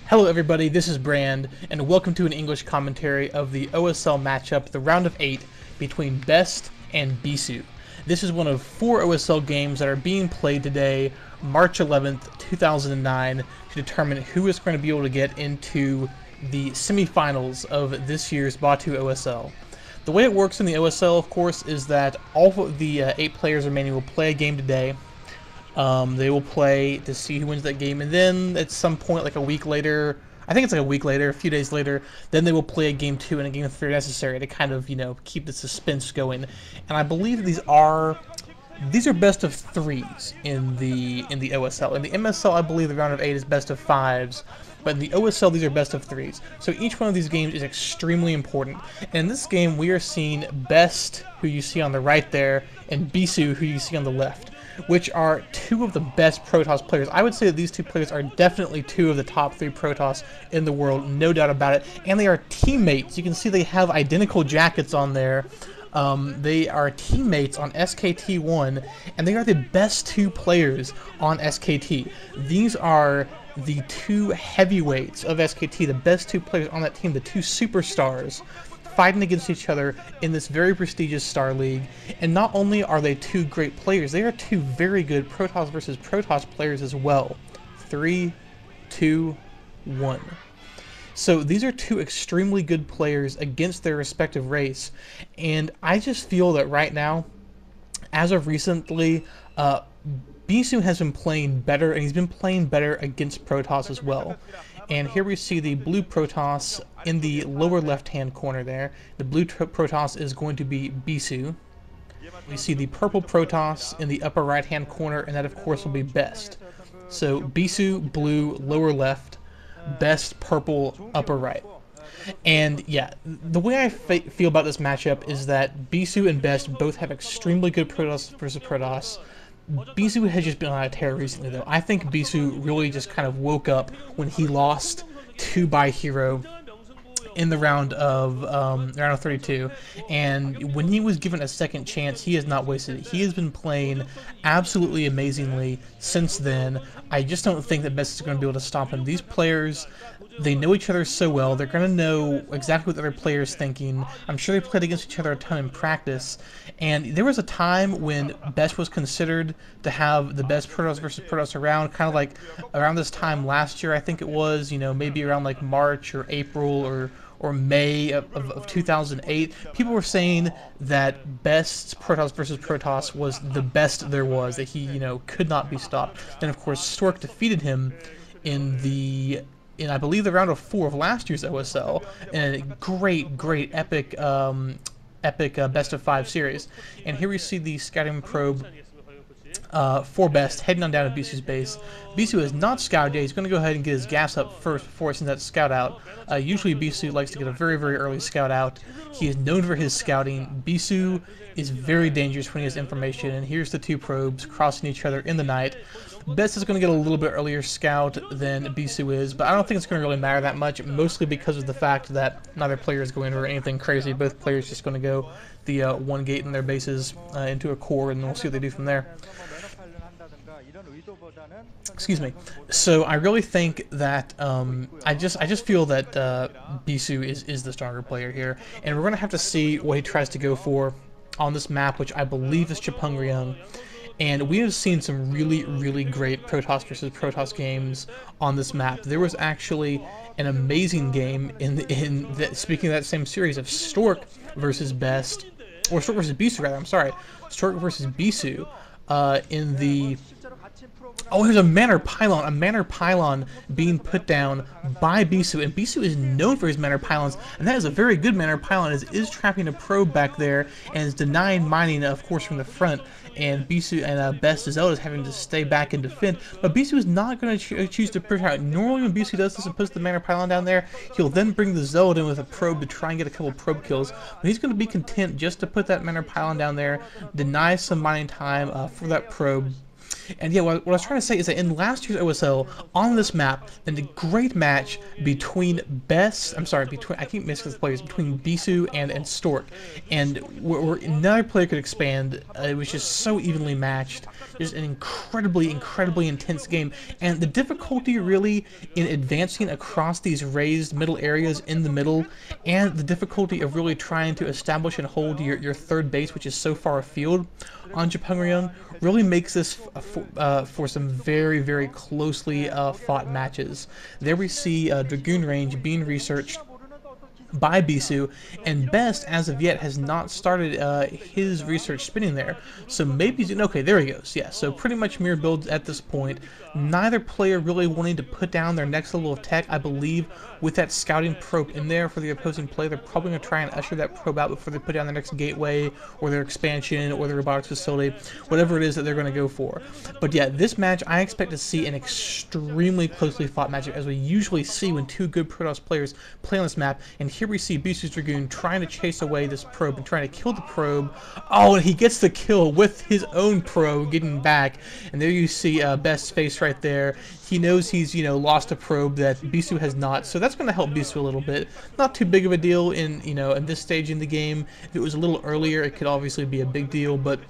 Hello everybody, this is Brand, and welcome to an English commentary of the OSL matchup, the round of 8, between Best and Bisu. This is one of 4 OSL games that are being played today, March 11th, 2009, to determine who is going to be able to get into the semifinals of this year's Batoo OSL. The way it works in the OSL, of course, is that all of the 8 players remaining will play a game today. They will play to see who wins that game, and then at some point, like a week later, I think it's like a week later, a few days later, then they will play a game 2 and a game 3 necessary to kind of, keep the suspense going. And I believe these are best of 3s in the OSL. In the MSL, I believe the round of 8 is best of 5s, but in the OSL, these are best of 3s. So each one of these games is extremely important. And in this game, we are seeing Best, who you see on the right there, and Bisu, who you see on the left, which are 2 of the best Protoss players. I would say that these 2 players are definitely 2 of the top 3 Protoss in the world, no doubt about it. And they are teammates. You can see they have identical jackets on there. They are teammates on SKT1, and they are the best 2 players on SKT. These are the 2 heavyweights of SKT, the best 2 players on that team, the 2 superstars, fighting against each other in this very prestigious Star League. And not only are they 2 great players, they are 2 very good Protoss versus Protoss players as well. 3, 2, 1. So these are 2 extremely good players against their respective race, and I just feel that right now, as of recently, Bisu has been playing better, and he's been playing better against Protoss as well. And here we see the blue Protoss in the lower left-hand corner there. The blue Protoss is going to be Bisu. We see the purple Protoss in the upper right-hand corner, and that, of course, will be Best. So Bisu, blue, lower left, Best, purple, upper right. And yeah, the way I feel about this matchup is that Bisu and Best both have extremely good Protoss versus Protoss. Bisu has just been on a tear recently, though. I think Bisu really just kind of woke up when he lost to By Hero in the round of 32, and when he was given a second chance, he has not wasted it. He has been playing absolutely amazingly since then. I just don't think that Best is going to be able to stop him. These players, they know each other so well. They're going to know exactly what the other player's thinking. I'm sure they played against each other a ton in practice, and there was a time when Best was considered to have the best Protoss versus Protoss around, kind of like around this time last year, I think it was, maybe around like March or April or May of 2008, people were saying that Best's Protoss versus Protoss was the best there was, that he, could not be stopped. Then, of course, Stork defeated him in I believe the round of 4 of last year's OSL, in a great, epic best of 5 series. And here we see the scouting probe for Best heading on down to Bisu's base. Bisu is not scouted yet. He's going to go ahead and get his gas up first before he sends that scout out. Usually Bisu likes to get a very early scout out. He is known for his scouting. Bisu is very dangerous when he has information, and here's the 2 probes crossing each other in the night. Best is going to get a little bit earlier scout than Bisu is, but I don't think it's going to really matter that much, mostly because of the fact that neither player is going for anything crazy. Both players just going to go the 1 gate in their bases into a core, and we'll see what they do from there. Excuse me. So I really think that I just feel that Bisu is the stronger player here, and we're going to have to see what he tries to go for on this map, which I believe is Chapungryung. And we have seen some really great Protoss versus Protoss games on this map. There was actually an amazing game speaking of that same series, of Stork versus Best, or Stork versus Bisu rather. I'm sorry, Stork versus Bisu in the. Oh, here's a Manor Pylon being put down by Bisu, and Bisu is known for his Manor Pylons, and that is a very good Manor Pylon, as it is trapping a probe back there, and is denying mining, of course, from the front, and Bisu and Best Zelda is having to stay back and defend, but Bisu is not going to choose to push out. Normally when Bisu does this and puts the Manor Pylon down there, he'll then bring the Zelda in with a probe to try and get a couple probe kills, but he's going to be content just to put that Manor Pylon down there, deny some mining time for that probe. And yeah, what I was trying to say is that in last year's OSL, on this map, then the great match between I keep missing the players, between Bisu and Stork, and where neither player could expand. It was just so evenly matched. Just an incredibly intense game, and the difficulty really in advancing across these raised middle areas in the middle, and the difficulty of really trying to establish and hold your third base, which is so far afield on Japangreon, really makes this for some very closely fought matches. There we see Dragoon range being researched by Bisu, and Best, as of yet, has not started his research spinning there. So maybe, okay, there he goes. Yeah, so pretty much mirror builds at this point. Neither player really wanting to put down their next level of tech. I believe with that scouting probe in there for the opposing player, they're probably going to try and usher that probe out before they put down their next gateway, or their expansion, or their robotics facility, whatever it is that they're going to go for. But yeah, this match, I expect to see an extremely closely fought matchup, as we usually see when two good Protoss players play on this map. And here we see Bisu's Dragoon trying to chase away this probe and trying to kill the probe. Oh, and he gets the kill with his own probe getting back. And there you see Best's face right there. He knows he's, lost a probe that Bisu has not, so that's going to help Bisu a little bit. Not too big of a deal in, in this stage in the game. If it was a little earlier, it could obviously be a big deal, but